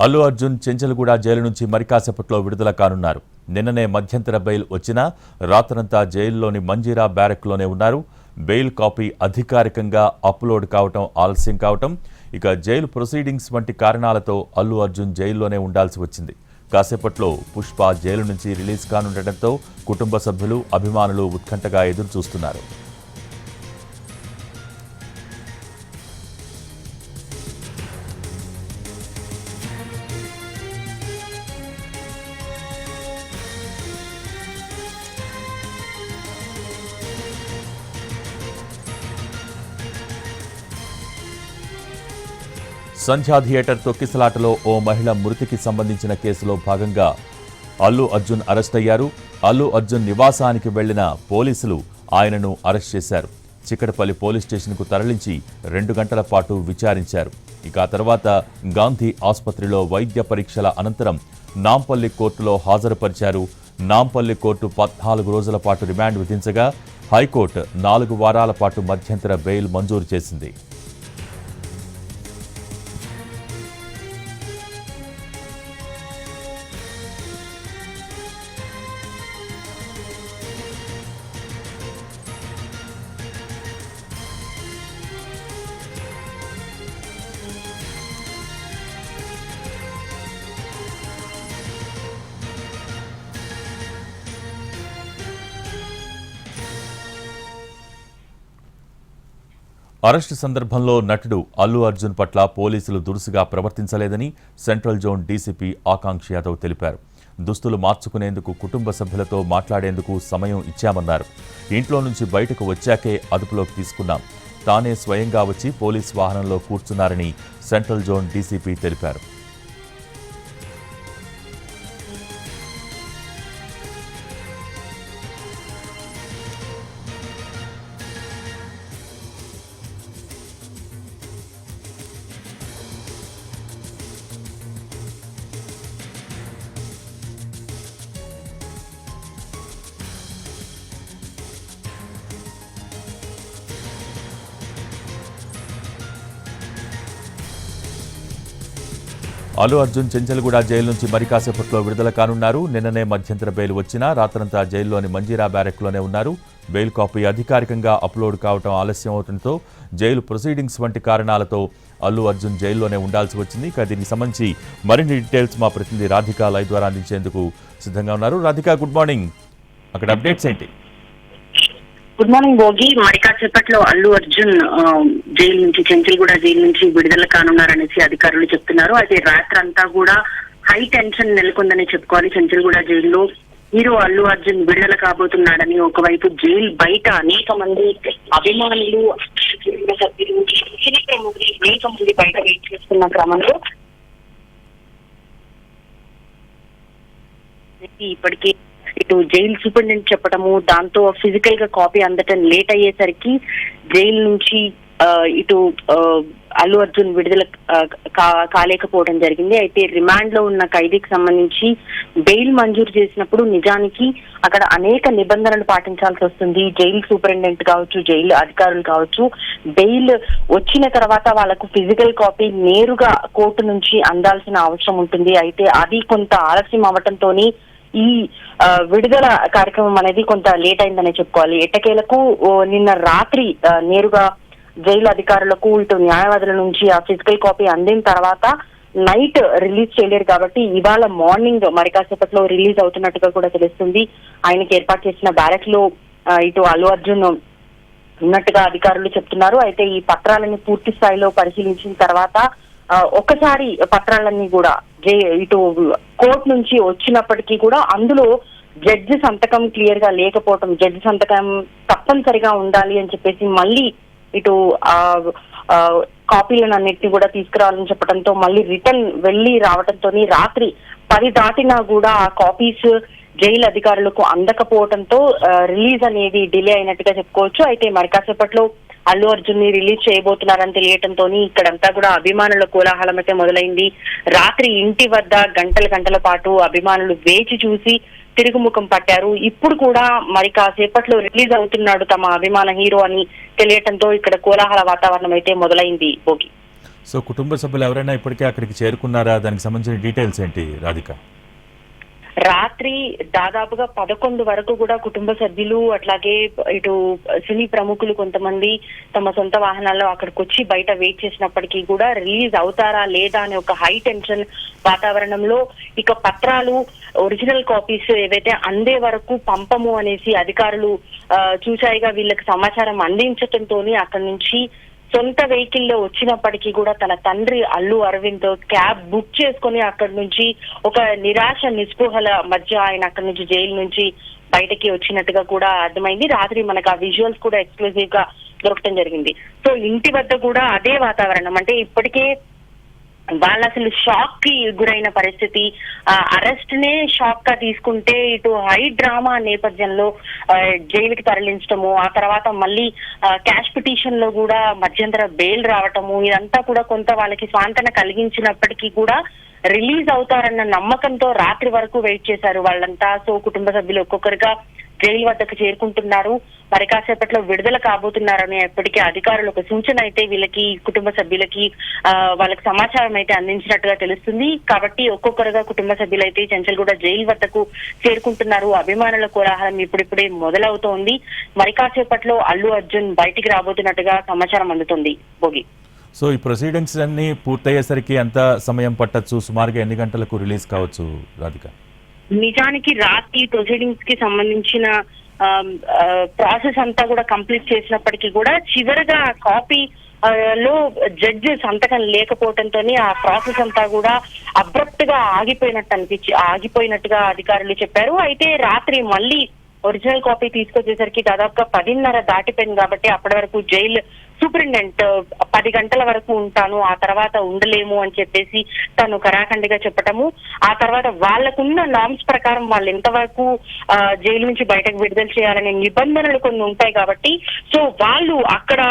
Allu Arjun Chanchalguda jail నుంచి మరికాసేపట్లో విడుదల కానున్నారు. నిన్ననే మధ్యంతర బెయిల్ వచ్చినా రాత్రంతా జైలులోని మంజీరా బ్యారక్లోనే ఉన్నారు. బెయిల్ కాపీ అధికారికంగా అప్లోడ్ కావటం ఆలస్యం కావటం, ఇక జైలు ప్రొసీడింగ్స్ వంటి కారణాలతో అల్లు అర్జున్ జైల్లోనే ఉండాల్సి వచ్చింది. కాసేపట్లో పుష్ప జైలు నుంచి రిలీజ్ కానుండటంతో కుటుంబ సభ్యులు, అభిమానులు ఉత్కంఠగా ఎదురు చూస్తున్నారు. సంధ్యా థియేటర్ తొక్కిసలాటలో ఓ మహిళ మృతికి సంబంధించిన కేసులో భాగంగా అల్లు అర్జున్ అరెస్ట్ అయ్యారు. అల్లు అర్జున్ నివాసానికి వెళ్లిన పోలీసులు ఆయనను అరెస్ట్ చేశారు. చిక్కడపల్లి పోలీస్ స్టేషన్కు తరలించి 2 గంటల పాటు విచారించారు. ఇక ఆ తర్వాత గాంధీ ఆసుపత్రిలో వైద్య పరీక్షల అనంతరం నాంపల్లి కోర్టులో హాజరుపరిచారు. నాంపల్లి కోర్టు 14 రోజుల పాటు రిమాండ్ విధించగా హైకోర్టు 4 వారాల పాటు మధ్యంతర బెయిల్ మంజూరు చేసింది. అరెస్టు సందర్భంలో నటుడు అల్లు అర్జున్ పట్ల పోలీసులు దురుసుగా ప్రవర్తించలేదని సెంట్రల్ జోన్ డీసీపీ ఆకాంక్ష యాదవ్ తెలిపారు. దుస్తులు మార్చుకునేందుకు కుటుంబ సభ్యులతో మాట్లాడేందుకు సమయం ఇచ్చామన్నారు. ఇంట్లో నుంచి బయటకు వచ్చాకే అదుపులోకి తీసుకున్నాం. తానే స్వయంగా వచ్చి పోలీస్ వాహనంలో కూర్చున్నారని సెంట్రల్ జోన్ డీసీపీ తెలిపారు. అల్లు అర్జున్ చెంచల్గూడ జైలు నుంచి మరికాసేపట్లో విడుదల కానున్నారు. నిన్ననే మధ్యంతర బెయిల్ వచ్చినా రాత్రంతా జైల్లోని మంజీరా బ్యారెక్లోనే ఉన్నారు. బెయిల్ కాపీ అధికారికంగా అప్లోడ్ కావడం ఆలస్యం అవడంతో జైలు ప్రొసీడింగ్స్ వంటి కారణాలతో అల్లు అర్జున్ జైల్లోనే ఉండాల్సి వచ్చింది. ఇక దీనికి సంబంధించి మరిన్ని డీటెయిల్స్ మా ప్రతినిధి రాధిక లైవ్ ద్వారా అందించేందుకు సిద్ధంగా ఉన్నారు. Radhika, good morning. అక్కడ అప్డేట్స్ ఏంటి? Good morning Bhogi. మరికాసేపట్లో అల్లు అర్జున్ జైలు నుంచి, చెంచల్గూడ జైలు నుంచి విడుదల కానున్నారనేసి అధికారులు చెప్తున్నారు. అయితే రాత్రంతా కూడా హై టెన్షన్ నెలకొందని చెప్పుకోవాలి. చెంచల్గూడ జైల్లో హీరో అల్లు అర్జున్ విడుదల కాబోతున్నాడని ఒకవైపు జైలు బయట అనేక మంది అభిమానులు, సభ్యులు, సినీ ప్రముఖులు అనేక మంది బయట వెయిట్ చేస్తున్న క్రమంలో ఇప్పటికే ఇటు జైలు సూపరింటెండెంట్ చెప్పడము, దాంతో ఫిజికల్ గా కాపీ అందటం లేట్ అయ్యేసరికి జైలు నుంచి ఇటు అల్లు అర్జున్ విడుదల కాలేకపోవడం జరిగింది. అయితే రిమాండ్ లో ఉన్న ఖైదీకి సంబంధించి బెయిల్ మంజూరు చేసినప్పుడు నిజానికి అక్కడ అనేక నిబంధనలు పాటించాల్సి వస్తుంది. జైలు సూపరింటెండెంట్ కావచ్చు, జైలు అధికారులు కావచ్చు, బెయిల్ వచ్చిన తర్వాత వాళ్ళకు ఫిజికల్ కాపీ నేరుగా కోర్టు నుంచి అందాల్సిన అవసరం ఉంటుంది. అయితే అది కొంత ఆలస్యం అవటంతో ఈ విడుదల కార్యక్రమం అనేది కొంత లేట్ అయిందనే చెప్పుకోవాలి. ఎట్టకేలకు నిన్న రాత్రి నేరుగా జైలు అధికారులకు, ఇటు న్యాయవాదుల నుంచి ఆ ఫిజికల్ కాపీ అందిన తర్వాత నైట్ రిలీజ్ చేయలేరు కాబట్టి ఇవాళ మార్నింగ్ మరికాసేపట్లో రిలీజ్ అవుతున్నట్టుగా కూడా తెలుస్తుంది. ఆయనకి ఏర్పాటు చేసిన బ్యారక్ లో ఇటు అల్లు అర్జున్ ఉన్నట్టుగా అధికారులు చెప్తున్నారు. అయితే ఈ పత్రాలని పూర్తి స్థాయిలో పరిశీలించిన తర్వాత ఒక్కసారి పత్రాలన్నీ కూడా ఇటు కోర్టు నుంచి వచ్చినప్పటికీ కూడా అందులో జడ్జి సంతకం క్లియర్ గా లేకపోవటం, జడ్జి సంతకం తప్పనిసరిగా ఉండాలి అని చెప్పేసి మళ్ళీ ఇటు కాపీలను అన్నిటిని కూడా తీసుకురావాలని చెప్పడంతో మళ్ళీ రిటర్న్ వెళ్లి రావడంతో రాత్రి 10 దాటినా కూడా ఆ కాపీస్ జైలు అధికారులకు అందకపోవడంతో రిలీజ్ అనేది డిలే అయినట్టుగా చెప్పుకోవచ్చు. అయితే మరికాసేపట్లో అల్లు అర్జున్ ని రిలీజ్ చేయబోతున్నారని తెలియటంతో ఇక్కడంతా కూడా అభిమానుల కోలాహలం అయితే మొదలైంది. రాత్రి ఇంటి వద్ద గంటల పాటు అభిమానులు వేచి చూసి తిరుగుముఖం పట్టారు. ఇప్పుడు కూడా మరి కాసేపట్లో రిలీజ్ అవుతున్నాడు తమ అభిమాన హీరో అని తెలియటంతో ఇక్కడ కోలాహల వాతావరణం అయితే మొదలైంది భోగి. సో కుటుంబ సభ్యులు ఎవరైనా ఇప్పటికే అక్కడికి చేరుకున్నారా? దానికి సంబంధించిన డీటెయిల్స్ ఏంటి రాధిక? రాత్రి దాదాపుగా 11 వరకు కూడా కుటుంబ సభ్యులు అట్లాగే ఇటు సినీ ప్రముఖులు కొంతమంది తమ సొంత వాహనాల్లో అక్కడికి వచ్చి బయట వెయిట్ చేసినప్పటికీ కూడా రిలీజ్ అవుతారా లేదా అనే ఒక హై టెన్షన్ వాతావరణంలో ఇక పత్రాలు ఒరిజినల్ కాపీస్ ఏవైతే అందే వరకు పంపము అనేసి అధికారులు చూసాయిగా వీళ్ళకి సమాచారం అందించడంతో అక్కడి నుంచి సొంత వెహికల్ లో వచ్చినప్పటికీ కూడా తన తండ్రి అల్లు అరవింద్ క్యాబ్ బుక్ చేసుకుని అక్కడి నుంచి ఒక నిరాశ నిస్పృహల మధ్య ఆయన అక్కడి నుంచి జైలు నుంచి బయటకి వచ్చినట్టుగా కూడా అర్థమైంది. రాత్రి మనకు ఆ విజువల్స్ కూడా ఎక్స్క్లూజివ్ గా దొరకడం జరిగింది. సో ఇంటి వద్ద కూడా అదే వాతావరణం, అంటే ఇప్పటికే వాళ్ళు అసలు షాక్ కి గురైన పరిస్థితి, అరెస్ట్ నే షాక్ గా తీసుకుంటే ఇటు హై డ్రామా నేపథ్యంలో జైలుకి తరలించడము, ఆ తర్వాత మళ్ళీ క్యాష్ పిటిషన్ లో కూడా మధ్యంతర బెయిల్ రావటము, ఇదంతా కూడా కొంత వాళ్ళకి స్వాంతన కలిగించినప్పటికీ కూడా రిలీజ్ అవుతారన్న నమ్మకంతో రాత్రి వరకు వెయిట్ చేశారు వాళ్ళంతా. సో కుటుంబ సభ్యులు ఒక్కొక్కరిగా జైలు వద్దకు చేరుకుంటున్నారు. మరి కాసేపట్లో విడుదల కాబోతున్నారని ఇప్పటికే అధికారులు ఒక సూచన అయితే వీళ్ళకి కుటుంబ సభ్యులకి వాళ్ళకి సమాచారం అయితే అందించినట్టుగా తెలుస్తుంది. కాబట్టి ఒక్కొక్కరుగా కుటుంబ సభ్యులు అయితే చెంచల్గూడ జైలు వద్దకు చేరుకుంటున్నారు. అభిమానుల కోలాహలం ఇప్పుడిప్పుడే మొదలవుతోంది. మరి కాసేపట్లో అల్లు అర్జున్ బయటికి రాబోతున్నట్టుగా సమాచారం అందుతుంది. భోగి, సో ఈ ప్రొసీడింగ్స్ అన్ని పూర్తయ్యేసరికి ఎంత సమయం పట్టచ్చు? సుమారుగా ఎన్ని గంటలకు రిలీజ్ కావచ్చు రాధిక? నిజానికి రాత్రి ప్రొసీడింగ్స్ కి సంబంధించిన ప్రాసెస్ అంతా కూడా కంప్లీట్ చేసినప్పటికీ కూడా చివరిగా కాపీ లో జడ్జి సంతకం లేకపోవడంతో ఆ ప్రాసెస్ అంతా కూడా అబ్రప్ట్ గా ఆగిపోయినట్టుగా అధికారులు చెప్పారు. అయితే రాత్రి మళ్ళీ ఒరిజినల్ కాపీ తీసుకొచ్చేసరికి దాదాపుగా 10:30 దాటిపోయింది. కాబట్టి అప్పటి వరకు జైలు సూపరింటెండెంట్ 10 గంటల వరకు ఉంటాను, ఆ తర్వాత ఉండలేము అని చెప్పేసి తను కరాఖండిగా చెప్పటము, ఆ తర్వాత వాళ్ళకున్న నామ్స్ ప్రకారం వాళ్ళు ఎంతవరకు జైలు నుంచి బయటకు విడుదల చేయాలనే నిబంధనలు కొన్ని ఉంటాయి కాబట్టి సో వాళ్ళు అక్కడ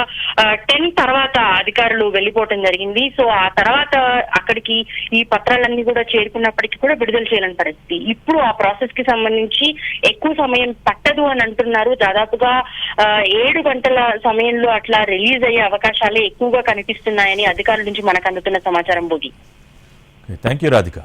10 తర్వాత అధికారులు వెళ్ళిపోవటం జరిగింది. సో ఆ తర్వాత అక్కడికి ఈ పత్రాలన్నీ కూడా చేరుకున్నప్పటికీ కూడా విడుదల చేయాలని పరిస్థితి. ఇప్పుడు ఆ ప్రాసెస్ కి సంబంధించి ఎక్కువ సమయం పట్టదు అని అంటున్నారు. దాదాపుగా 7 గంటల సమయంలో అట్లా రిలీజ్ అయ్యే అవకాశాలే ఎక్కువగా కనిపిస్తున్నాయని అధికారుల నుంచి మనకు అందుతున్న సమాచారం. Bhogi, thank you Radhika.